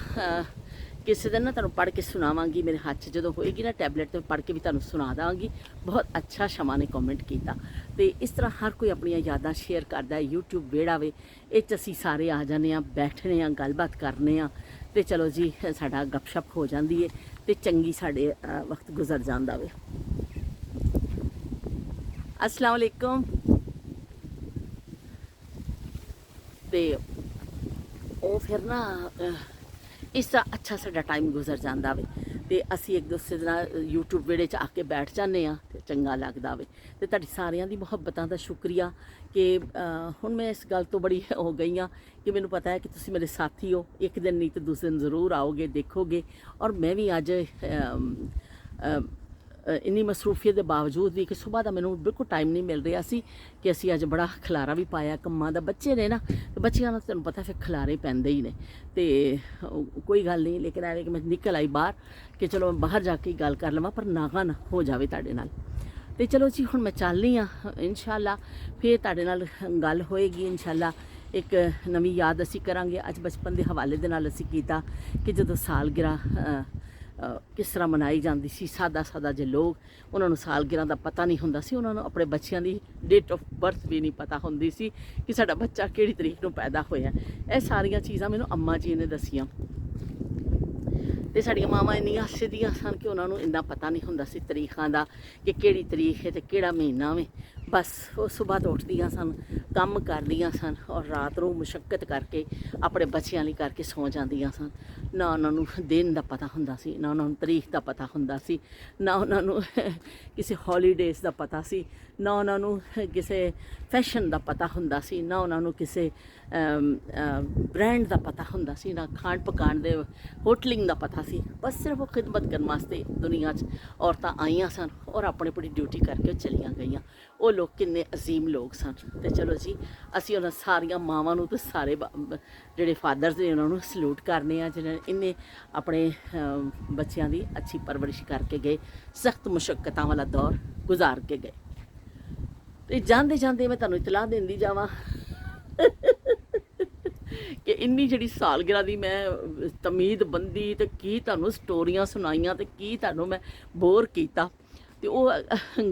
ਕਿਸੇ ਦਿਨ ਨਾ ਤੁਹਾਨੂੰ ਪੜ੍ਹ ਕੇ ਸੁਣਾਵਾਂਗੀ, ਮੇਰੇ ਹੱਥ 'ਚ ਜਦੋਂ ਹੋਏਗੀ ਨਾ ਟੈਬਲੇਟ ਤੇ ਪੜ੍ਹ ਕੇ ਵੀ ਤੁਹਾਨੂੰ ਸੁਣਾ ਦਾਂਗੀ। ਬਹੁਤ ਅੱਛਾ ਸ਼ਮਾ ਨੇ ਕਮੈਂਟ ਕੀਤਾ। ਤੇ ਇਸ ਤਰ੍ਹਾਂ ਹਰ ਕੋਈ ਆਪਣੀਆਂ ਯਾਦਾਂ ਸ਼ੇਅਰ ਕਰਦਾ ਹੈ। YouTube ਵਿਹੜਾ ਵੇ, ਇਹ 'ਚ ਅਸੀਂ ਸਾਰੇ ਆ ਜਾਂਦੇ ਹਾਂ, ਬੈਠਨੇ ਹਾਂ, ਗੱਲਬਾਤ ਕਰਨੇ ਹਾਂ ਤੇ ਚਲੋ ਜੀ ਸਾਡਾ ਗੱਪਸ਼ਪ ਹੋ ਜਾਂਦੀ ਹੈ ਤੇ ਚੰਗੀ ਸਾਡੇ ਵਕਤ ਗੁਜ਼ਰ ਜਾਂਦਾ ਵੇ। अस्सलाम वालेकुम। ਤੇ ਉਹ ਫਿਰ ਨਾ ਇਸ ਤਰ੍ਹਾਂ ਅੱਛਾ ਸਾਡਾ ਟਾਈਮ ਗੁਜ਼ਰ ਜਾਂਦਾ ਵੇ ਤੇ ਅਸੀਂ ਇੱਕ ਦੂਸਰੇ ਦੇ ਨਾਲ YouTube ਵਿਹੜੇ 'ਚ ਆ ਕੇ ਬੈਠ ਜਾਂਦੇ ਹਾਂ ਤੇ ਚੰਗਾ ਲੱਗਦਾ ਵੇ। ਤੇ ਤੁਹਾਡੀ ਸਾਰਿਆਂ ਦੀ ਮੁਹੱਬਤਾਂ ਦਾ ਸ਼ੁਕਰੀਆ ਕਿ ਹੁਣ ਮੈਂ ਇਸ ਗੱਲ ਤੋਂ ਬੜੀ ਹੋ ਗਈ ਹਾਂ ਕਿ ਮੈਨੂੰ ਪਤਾ ਹੈ ਕਿ ਤੁਸੀਂ ਮੇਰੇ ਸਾਥੀ ਹੋ, ਇੱਕ ਦਿਨ ਨਹੀਂ ਤਾਂ ਦੂਸਰੇ ਦਿਨ ਜ਼ਰੂਰ ਆਓਗੇ, ਦੇਖੋਗੇ। ਔਰ ਮੈਂ ਵੀ ਅੱਜ ਇੰਨੀ ਮਸਰੂਫੀਅਤ ਦੇ ਬਾਵਜੂਦ ਵੀ ਕਿ ਸਵੇਰ ਦਾ ਮੈਨੂੰ ਬਿਲਕੁਲ ਟਾਈਮ ਨਹੀਂ ਮਿਲ ਰਿਹਾ ਸੀ ਕਿ ਅਸੀਂ ਅੱਜ ਬੜਾ ਖਿਲਾਰਾ ਵੀ ਪਾਇਆ ਕੰਮਾਂ ਦਾ। ਬੱਚੇ ਨੇ ਨਾ, ਤੇ ਬੱਚਿਆਂ ਨਾਲ ਤੁਹਾਨੂੰ ਪਤਾ ਫਿਰ ਖਿਲਾਰੇ ਪੈਂਦੇ ਹੀ ਨੇ। ਤੇ ਕੋਈ ਗੱਲ ਨਹੀਂ, ਲੇਕਿਨ ਐਵੇਂ ਕਿ ਮੈਂ ਨਿਕਲ ਆਈ ਬਾਹਰ ਕਿ ਚਲੋ ਮੈਂ ਬਾਹਰ ਜਾ ਕੇ ਗੱਲ ਕਰ ਲਵਾਂ, ਪਰ ਨਾਗਾ ਨਾ ਹੋ ਜਾਵੇ ਤੁਹਾਡੇ ਨਾਲ। ਤੇ ਚਲੋ ਜੀ ਹੁਣ ਮੈਂ ਚੱਲਨੀ ਆ, ਇਨਸ਼ਾਅੱਲਾ ਫਿਰ ਤੁਹਾਡੇ ਨਾਲ ਗੱਲ ਹੋਏਗੀ। ਇਨਸ਼ਾਅੱਲਾ ਇੱਕ ਨਵੀਂ ਯਾਦ ਅਸੀਂ ਕਰਾਂਗੇ। ਅੱਜ ਬਚਪਨ ਦੇ ਹਵਾਲੇ ਦੇ ਨਾਲ ਅਸੀਂ ਕੀਤਾ ਕਿ ਜਦੋਂ ਸਾਲਗਿਰਾ ਕਿਸ ਤਰ੍ਹਾਂ ਮਨਾਈ ਜਾਂਦੀ ਸੀ। ਸਾਦਾ ਜਿਹੇ ਲੋਕ, ਉਹਨਾਂ ਨੂੰ ਸਾਲਗਿਰਾ ਦਾ ਪਤਾ ਨਹੀਂ ਹੁੰਦਾ ਸੀ, ਉਹਨਾਂ ਨੂੰ ਆਪਣੇ ਬੱਚਿਆਂ ਦੀ ਡੇਟ ਆਫ ਬਰਥ ਵੀ ਨਹੀਂ ਪਤਾ ਹੁੰਦੀ ਸੀ ਕਿ ਸਾਡਾ ਬੱਚਾ ਕਿਹੜੀ ਤਰੀਕ ਨੂੰ ਪੈਦਾ ਹੋਇਆ। ਇਹ ਸਾਰੀਆਂ ਚੀਜ਼ਾਂ ਮੈਨੂੰ ਅੰਮਾ ਜੀ ਨੇ ਦੱਸੀਆਂ। ਤੇ ਸਾਡੀਆਂ ਮਾਵਾਂ ਇੰਨੀਆਂ ਸਿੱਧੀਆਂ ਸਨ ਕਿ ਉਹਨਾਂ ਨੂੰ ਇੰਨਾ ਪਤਾ ਨਹੀਂ ਹੁੰਦਾ ਸੀ ਤਰੀਕਾਂ ਦਾ ਕਿ ਕਿਹੜੀ ਤਰੀਕ ਹੈ ਤੇ ਕਿਹੜਾ ਮਹੀਨਾ ਵੇ। ਬਸ ਉਹ ਸਵੇਰ ਤੋਂ ਉੱਠਦੀਆਂ ਸਨ, ਕੰਮ ਕਰਦੀਆਂ ਸਨ ਔਰ ਰਾਤ ਨੂੰ ਮੁਸ਼ੱਕਤ ਕਰਕੇ ਆਪਣੇ ਬੱਚਿਆਂ ਲਈ ਕਰਕੇ ਸੌ ਜਾਂਦੀਆਂ ਸਨ। ਨਾ ਉਹਨਾਂ ਨੂੰ ਦਿਨ ਦਾ ਪਤਾ ਹੁੰਦਾ ਸੀ, ਨਾ ਉਹਨਾਂ ਨੂੰ ਤਰੀਕ ਦਾ ਪਤਾ ਹੁੰਦਾ ਸੀ, ਨਾ ਉਹਨਾਂ ਨੂੰ ਕਿਸੇ ਹੌਲੀਡੇਜ਼ ਦਾ ਪਤਾ ਸੀ, ਨਾ ਉਹਨਾਂ ਨੂੰ ਕਿਸੇ ਫੈਸ਼ਨ ਦਾ ਪਤਾ ਹੁੰਦਾ ਸੀ, ਨਾ ਉਹਨਾਂ ਨੂੰ ਕਿਸੇ ਬ੍ਰਾਂਡ ਦਾ ਪਤਾ ਹੁੰਦਾ ਸੀ, ਨਾ ਖਾਣ ਪਕਾਣ ਦੇ ਹੋਟਲਿੰਗ ਦਾ ਪਤਾ ਸੀ। ਬਸ ਸਿਰਫ ਉਹ ਖਿਦਮਤ ਕਰਨ ਵਾਸਤੇ ਦੁਨੀਆ 'ਚ ਔਰਤਾਂ ਆਈਆਂ ਸਨ ਔਰ ਆਪਣੀ ਆਪਣੀ ਡਿਊਟੀ ਕਰਕੇ ਉਹ ਚਲੀਆਂ ਗਈਆਂ। ਉਹ ਲੋਕ ਕਿੰਨੇ ਅਜ਼ੀਮ ਲੋਕ ਸਨ। ਤੇ ਚਲੋ ਜੀ, ਅਸੀਂ ਉਹਨਾਂ ਸਾਰੀਆਂ ਮਾਵਾਂ ਨੂੰ ਤੇ ਸਾਰੇ ਜਿਹੜੇ ਫਾਦਰਸ ਨੇ ਉਹਨਾਂ ਨੂੰ ਸਲੂਟ ਕਰਨੇ ਆ, ਜਿਹਨਾਂ ਨੇ ਇੰਨੇ ਆਪਣੇ ਬੱਚਿਆਂ ਦੀ ਅੱਛੀ ਪਰਵਰਿਸ਼ ਕਰਕੇ ਗਏ, ਸਖਤ ਮੁਸ਼ੱਕਤਾਂ ਵਾਲਾ ਦੌਰ ਗੁਜ਼ਾਰ ਕੇ ਗਏ। ਤੇ ਜਾਂਦੇ ਜਾਂਦੇ ਮੈਂ ਤੁਹਾਨੂੰ ਇਤਲਾਹ ਦਿੰਦੀ ਜਾਵਾਂ ਕਿ ਇੰਨੀ ਜਿਹੜੀ ਸਾਲਗਿਰਾ ਦੀ ਮੈਂ ਤਮੀਦ ਬੰਦੀ ਤੇ ਕੀ ਤੁਹਾਨੂੰ ਸਟੋਰੀਆਂ ਸੁਣਾਈਆਂ ਤੇ ਕੀ ਤੁਹਾਨੂੰ ਮੈਂ ਬੋਰ ਕੀਤਾ। ਤੇ ਉਹ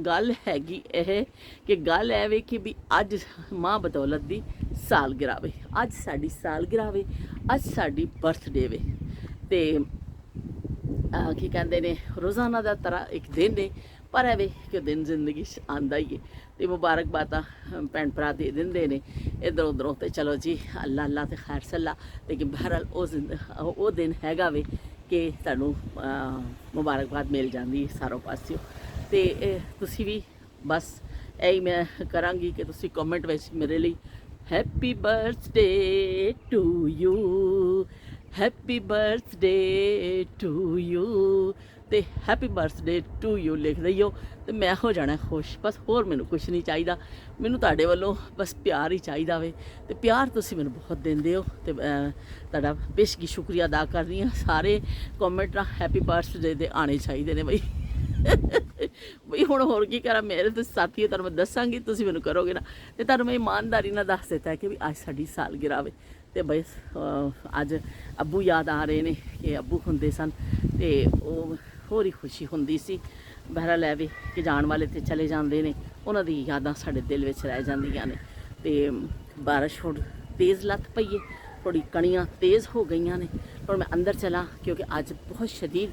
ਗੱਲ ਹੈਗੀ ਇਹ ਕਿ ਗੱਲ ਇਹ ਵੇ ਕਿ ਵੀ ਅੱਜ ਮਾਂ ਬਦੌਲਤ ਦੀ ਸਾਲਗਿਰਾ ਵੇ, ਅੱਜ ਸਾਡੀ ਸਾਲਗਿਰਾ ਵੇ, ਅੱਜ ਸਾਡੀ ਬਰਥਡੇ ਵੇ। ਤੇ ਕੀ ਕਹਿੰਦੇ ਨੇ, ਰੋਜ਼ਾਨਾ ਦਾ ਤਰ੍ਹਾਂ ਇੱਕ ਦਿਨ ਨੇ, ਪਰ ਇਹ ਵੇ ਕਿ ਦਿਨ ਜ਼ਿੰਦਗੀ 'ਚ ਆਉਂਦਾ ਹੀ ਹੈ। ਤੇ ਮੁਬਾਰਕਬਾਦਾਂ ਭੈਣ ਭਰਾ ਦੇ ਦਿੰਦੇ ਨੇ ਇੱਧਰ ਉੱਧਰੋਂ। ਤੇ ਚਲੋ ਜੀ, ਅੱਲਾ ਅੱਲਾ ਤੇ ਖੈਰ ਸੱਲਾ। ਲੇਕਿਨ ਬਹਰਹਾਲ ਉਹ ਦਿਨ ਹੈਗਾ ਵੇ ਕਿ ਤੁਹਾਨੂੰ ਮੁਬਾਰਕਬਾਦ ਮਿਲ ਜਾਂਦੀ ਸਾਰੋਂ ਪਾਸਿਓਂ। ਤੇ ਤੁਸੀਂ ਵੀ ਬਸ ਇਹੀ ਮੈਂ ਕਰਾਂਗੀ ਕਿ ਤੁਸੀਂ ਕਮੈਂਟ ਵਿੱਚ ਮੇਰੇ ਲਈ happy birthday to you, happy birthday to you, ਤੇ ਹੈਪੀ ਬਰਥਡੇ ਟੂ ਯੂ ਲਿਖ ਦਈਓ ਤੇ ਮੈਂ ਹੋ ਜਾਣਾ ਖੁਸ਼। ਬਸ ਹੋਰ ਮੈਨੂੰ ਕੁਛ ਨਹੀਂ ਚਾਹੀਦਾ, ਮੈਨੂੰ ਤੁਹਾਡੇ ਵੱਲੋਂ ਬਸ ਪਿਆਰ ਹੀ ਚਾਹੀਦਾ ਵੇ। ਤੇ ਪਿਆਰ ਤੁਸੀਂ ਮੈਨੂੰ ਬਹੁਤ ਦਿੰਦੇ ਹੋ ਤੇ ਤੁਹਾਡਾ ਬੇਸ਼ੱਕੀ ਸ਼ੁਕਰੀਆ ਅਦਾ ਕਰਦੀ ਹਾਂ। ਸਾਰੇ ਕਮੈਂਟ ਨਾਲ ਹੈਪੀ ਬਰਥਡੇ ਦੇ ਆਉਣੇ ਚਾਹੀਦੇ ਨੇ ਬਈ। ਬਈ ਹੁਣ ਹੋਰ ਕੀ ਕਰਾਂ, ਮੇਰੇ ਤੇ ਸਾਥੀ ਤੁਹਾਨੂੰ ਮੈਂ ਦੱਸਾਂਗੀ, ਤੁਸੀਂ ਮੈਨੂੰ ਕਰੋਗੇ ਨਾ। ਤੇ ਤੁਹਾਨੂੰ ਮੈਂ ਇਮਾਨਦਾਰੀ ਨਾਲ ਦੱਸ ਦਿੱਤਾ ਕਿ ਵੀ ਅੱਜ ਸਾਡੀ ਸਾਲਗਿਰਾ ਵੇ। ਤੇ ਬਸ ਅੱਜ ਅੱਬੂ ਯਾਦ ਆ ਰਹੇ ਨੇ ਕਿ ਅੱਬੂ ਹੁੰਦੇ ਸਨ ਤੇ ਉਹ ਹੋਰ ਹੀ ਖੁਸ਼ੀ ਹੁੰਦੀ ਸੀ। ਬਹਿਰਹਾਲ ਲੈ ਵੇ ਕਿ ਜਾਣ ਵਾਲੇ ਤੇ ਚਲੇ ਜਾਂਦੇ ਨੇ, ਉਹਨਾਂ ਦੀ ਯਾਦਾਂ ਸਾਡੇ ਦਿਲ ਵਿੱਚ ਰਹਿ ਜਾਂਦੀਆਂ ਨੇ। ਤੇ ਬਾਰਿਸ਼ ਹੁਣ ਤੇਜ਼ ਲੱਥ ਪਈ ਹੈ, ਥੋੜੀ ਕਣੀਆਂ ਤੇਜ਼ ਹੋ ਗਈਆਂ ਨੇ। ਹੁਣ ਮੈਂ ਅੰਦਰ ਚਲਾਂ ਕਿਉਂਕਿ ਅੱਜ ਬਹੁਤ ਸ਼ਦੀਦ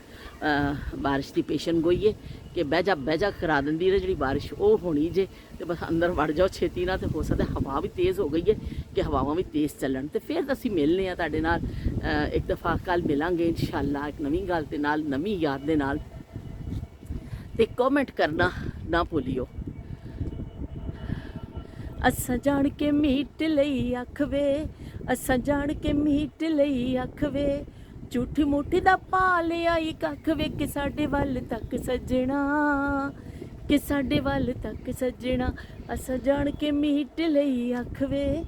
ਬਾਰਿਸ਼ ਦੀ ਪੇਸ਼ਨ ਗੋਈ ਹੈ ਕਿ ਬਹਿ ਜਾ ਕਰਾ ਦਿੰਦੀ ਹੈ ਜਿਹੜੀ ਬਾਰਿਸ਼ ਉਹ ਹੋਣੀ ਜੇ। ਤੇ ਬਸ ਅੰਦਰ ਵੜ ਜਾਓ ਛੇਤੀ ਨਾਲ। ਤੇ ਹੋ ਸਕਦਾ ਹਵਾ ਵੀ ਤੇਜ਼ ਹੋ ਗਈ ਹੈ ਕਿ ਹਵਾਵਾਂ ਵੀ ਤੇਜ਼ ਚੱਲਣ। ਤੇ ਫਿਰ ਅਸੀਂ ਮਿਲਨੇ ਆ ਤੁਹਾਡੇ ਨਾਲ ਇੱਕ ਦਫਾ, ਕੱਲ ਮਿਲਾਂਗੇ ਇਨਸ਼ਾਅੱਲਾ ਇੱਕ ਨਵੀਂ ਗੱਲ ਦੇ ਨਾਲ, ਨਵੀਂ ਯਾਦ ਦੇ ਨਾਲ। ਤੇ ਕਮੈਂਟ ਕਰਨਾ ਨਾ ਭੁੱਲਿਓ। ਅਸਾਂ ਜਾਣ ਕੇ ਮੀਟ ਲਈ ਅੱਖ ਵੇ, ਅਸਾਂ ਜਾਣ ਕੇ ਮੀਟ ਲਈ ਅੱਖ ਵੇ, ਝੂਠੀ ਮੂਠੀ ਦਾ ਪਾ ਲਿਆਈ ਕੱਖ ਵੇ ਕਿ ਸਾਡੇ ਵੱਲ ਤੱਕ ਸੱਜਣਾ, ਕਿ ਸਾਡੇ ਵੱਲ ਤੱਕ ਸੱਜਣਾ। ਅਸਾਂ ਜਾਣ ਕੇ ਮੀਟ ਲਈ ਅੱਖ ਵੇ,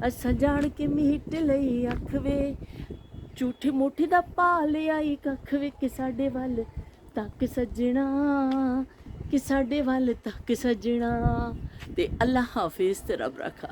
ਅਸਾਂ ਜਾਣ ਕੇ ਮੀਟ ਲਈ ਅੱਖ ਵੇ, ਝੂਠੀ ਮੂਠੀ ਦਾ ਪਾ ਲਿਆਈ ਕੱਖ ਵੇ ਕਿ ਸਾਡੇ ਵੱਲ ਤੱਕ ਸੱਜਣਾ, ਕਿ ਸਾਡੇ ਵੱਲ ਤੱਕ ਸੱਜਣਾ। ਤੇ ਅੱਲਾ ਹਾਫਿਜ਼ ਤੇ ਰੱਬ ਰੱਖਾ।